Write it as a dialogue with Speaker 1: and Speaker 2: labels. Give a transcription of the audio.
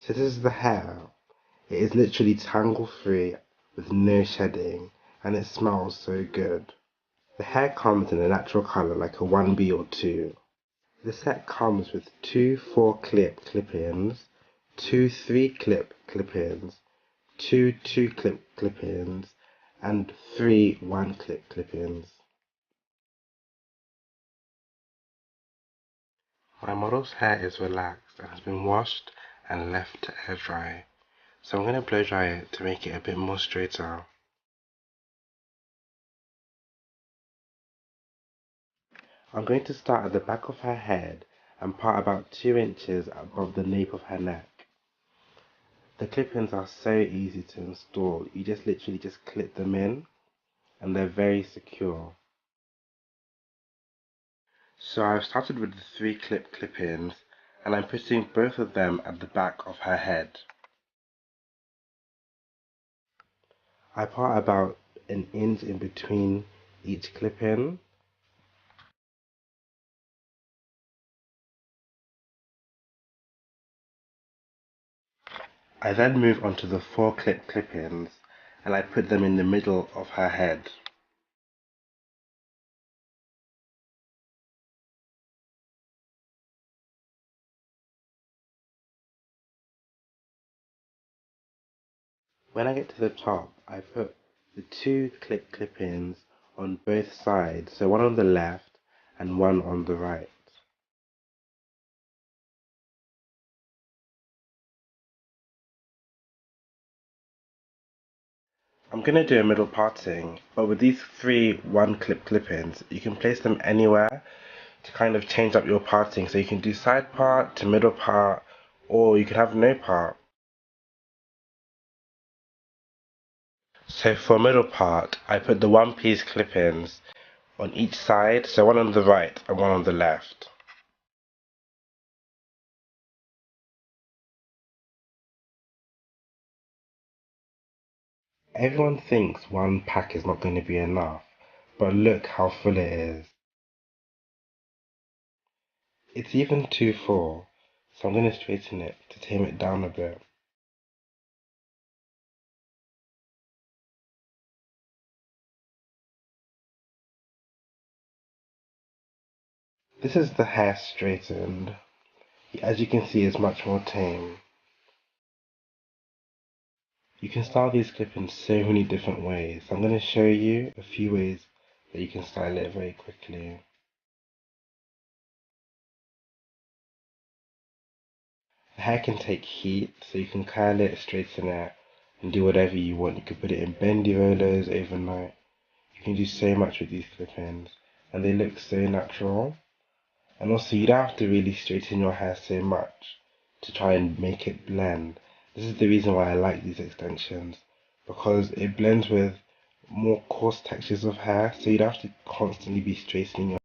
Speaker 1: So this is the hair. It is literally tangle free with no shedding, and it smells so good. The hair comes in a natural colour like a 1B or 2. The set comes with two 4-clip clip-ins, two 3-clip clip-ins, two 2-clip clip-ins, and three 1-clip clip-ins. My model's hair is relaxed and has been washed and left to air dry, so I'm going to blow dry it to make it a bit more straighter. I'm going to start at the back of her head and part about 2 inches above the nape of her neck. The clip-ins are so easy to install, you just literally clip them in and they're very secure. So I've started with the 3-clip clip-ins and I'm putting both of them at the back of her head. I part about an inch in between each clip-in. I then move on to the 4-clip clip-ins and I put them in the middle of her head. When I get to the top, I put the 2-clip clip-ins on both sides, so one on the left and one on the right. I'm going to do a middle parting, but with these 3 1-clip clip-ins, you can place them anywhere to kind of change up your parting, so you can do side part to middle part, or you can have no part. So for middle part, I put the 1-piece clip-ins on each side, so one on the right and one on the left. Everyone thinks one pack is not going to be enough, but look how full it is. It's even too full, so I'm going to straighten it to tame it down a bit. This is the hair straightened. As you can see, it's much more tame. You can style these clip-ins so many different ways. I'm going to show you a few ways that you can style it very quickly. The hair can take heat, so you can curl it, straighten it, and do whatever you want. You can put it in bendy rollers overnight. You can do so much with these clip-ins, and they look so natural. And also, you don't have to really straighten your hair so much to try and make it blend. This is the reason why I like these extensions, because it blends with more coarse textures of hair, so you don't have to constantly be straightening your